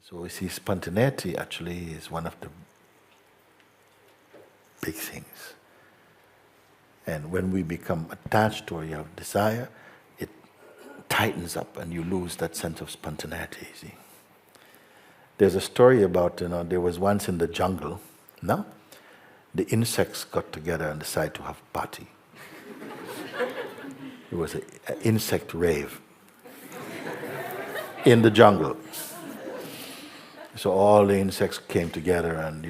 So we see spontaneity actually is one of the big things. And when we become attached or you have desire, it tightens up and you lose that sense of spontaneity, see. There's a story about, there was once in the jungle, no? The insects got together and decided to have a party. It was an insect rave in the jungle. So all the insects came together and,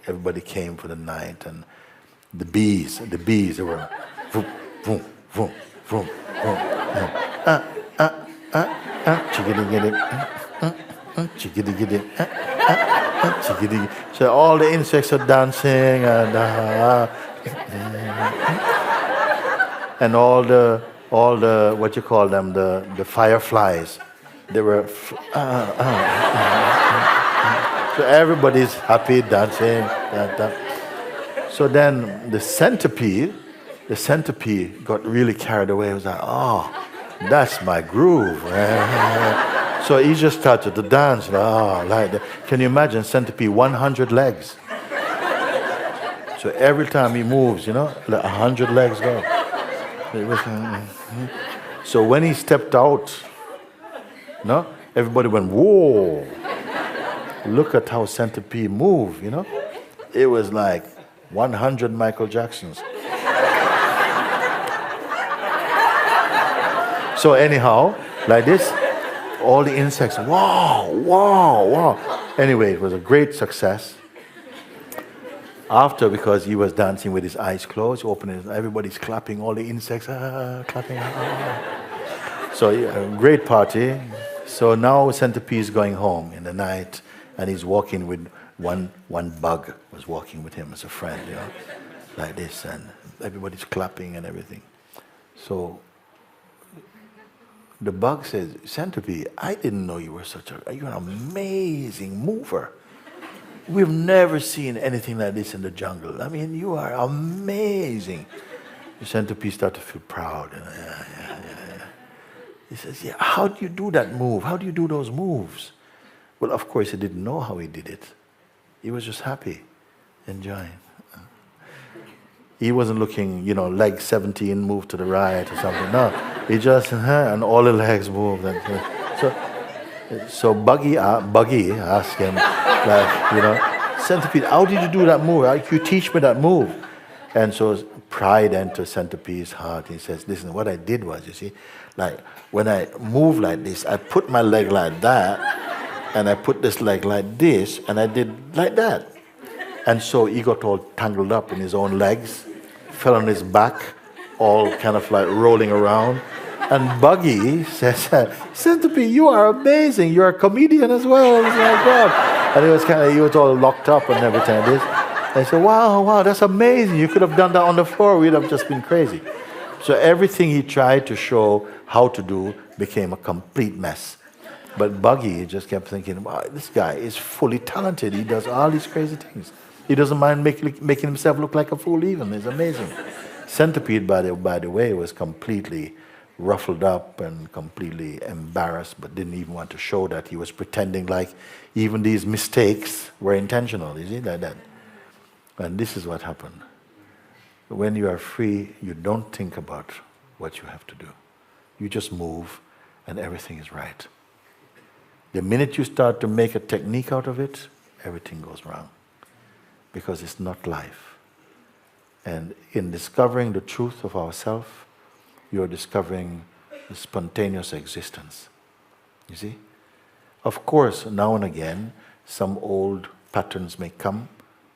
everybody came for the night, and the bees, they were vroom, vroom, vroom, vroom, vroom, chickadee, chickadee. So all the insects are dancing and all the what you call them, the fireflies, they were so everybody's happy dancing. So then the centipede got really carried away. He was like, oh, that's my groove. So he just started to dance. Like that. Can you imagine centipede, 100 legs? So every time he moves, 100 legs go. So when he stepped out, everybody went, whoa. Look at how centipede move, It was like 100 Michael Jacksons. So anyhow, like this, all the insects, wow, wow, wow. Anyway, it was a great success. After, because he was dancing with his eyes closed, opening, everybody's clapping, all the insects, clapping. So a great party. So now Centipede is going home in the night, and he's walking with one bug was walking with him as a friend, like this, and everybody's clapping and everything. So the bug says, Centipede, I didn't know you were you're an amazing mover. We've never seen anything like this in the jungle. I mean, you are amazing. The centipede started to feel proud. Yeah. He says, yeah, how do you do that move? How do you do those moves? Well, of course, he didn't know how he did it. He was just happy, enjoying. He wasn't looking, leg 17 move to the right or something. No, he just, and all the legs moved. So Buggy asked him, Centipede, how did you do that move? How can you teach me that move? And so pride enters Centipede's heart. He says, listen, what I did was, you see, like when I move like this, I put my leg like that, and I put this leg like this, and I did like that. And so he got all tangled up in his own legs, fell on his back, all kind of like rolling around. And Buggy says, Centipede, you are amazing. You're a comedian as well. Oh my God. And he was all locked up and everything. I said, wow, that's amazing. You could have done that on the floor. We'd have just been crazy. So everything he tried to show how to do became a complete mess. But Buggy just kept thinking, wow, this guy is fully talented. He does all these crazy things. He doesn't mind making himself look like a fool even. It's amazing. Centipede, by the way, was completely ruffled up and completely embarrassed, but didn't even want to show that. He was pretending like even these mistakes were intentional, you see, like that. And this is what happened. When you are free, you don't think about what you have to do. You just move, and everything is right. The minute you start to make a technique out of it, everything goes wrong, because it's not life. And in discovering the truth of ourselves, you're discovering the spontaneous existence. You see? Of course, now and again, some old patterns may come.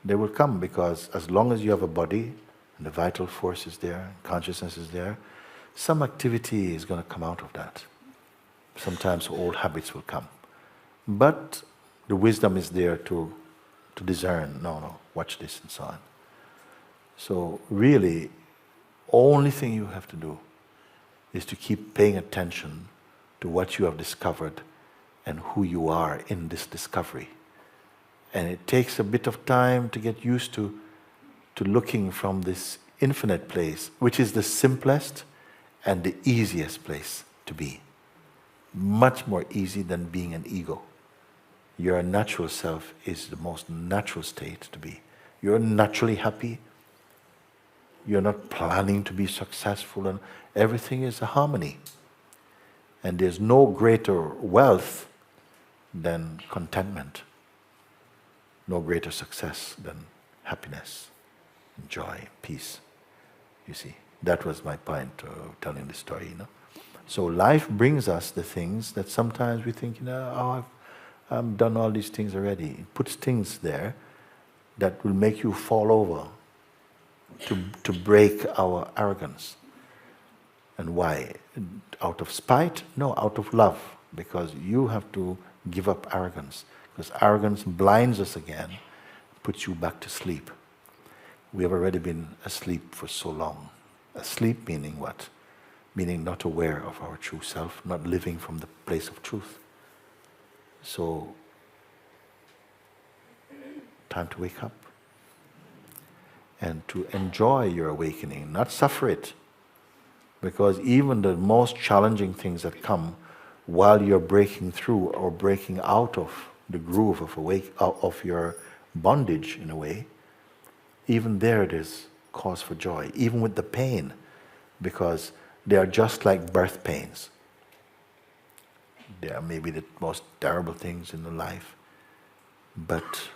They will come because as long as you have a body, and the vital force is there, consciousness is there, some activity is going to come out of that. Sometimes old habits will come. But the wisdom is there to discern, no, watch this and so on. So really, only thing you have to do is to keep paying attention to what you have discovered and who you are in this discovery. And it takes a bit of time to get used to looking from this infinite place, which is the simplest and the easiest place to be. Much more easy than being an ego. Your natural self is the most natural state to be. You're naturally happy. You're not planning to be successful, and everything is a harmony. And there's no greater wealth than contentment. No greater success than happiness, joy, peace. You see, that was my point of telling the story, you know. So life brings us the things that sometimes we think, oh, I've done all these things already. It puts things there that will make you fall over to break our arrogance. And why? Out of spite? No, out of love. Because you have to give up arrogance. Because arrogance blinds us again, puts you back to sleep. We have already been asleep for so long. Asleep meaning what? Meaning not aware of our true self, not living from the place of truth. So, time to wake up. And to enjoy your awakening, not suffer it. Because even the most challenging things that come while you're breaking through or breaking out of the groove of your bondage in a way, even there it is cause for joy, even with the pain, because they are just like birth pains. They are maybe the most terrible things in the life, but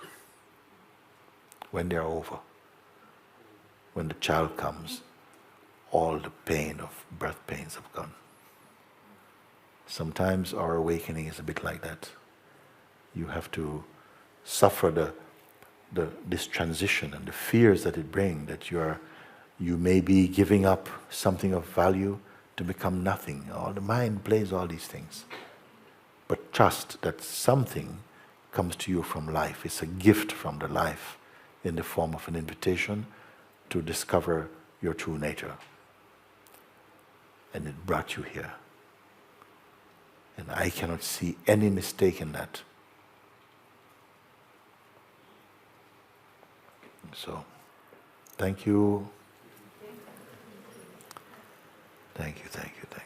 when they are over, when the child comes, all the pain of birth pains have gone. Sometimes our awakening is a bit like that. You have to suffer this transition and the fears that it brings, that you may be giving up something of value to become nothing. All the mind plays all these things. But trust that something comes to you from life. It's a gift from the life in the form of an invitation to discover your true nature. And it brought you here. And I cannot see any mistake in that. So, thank you. Thank you, thank you, thank you.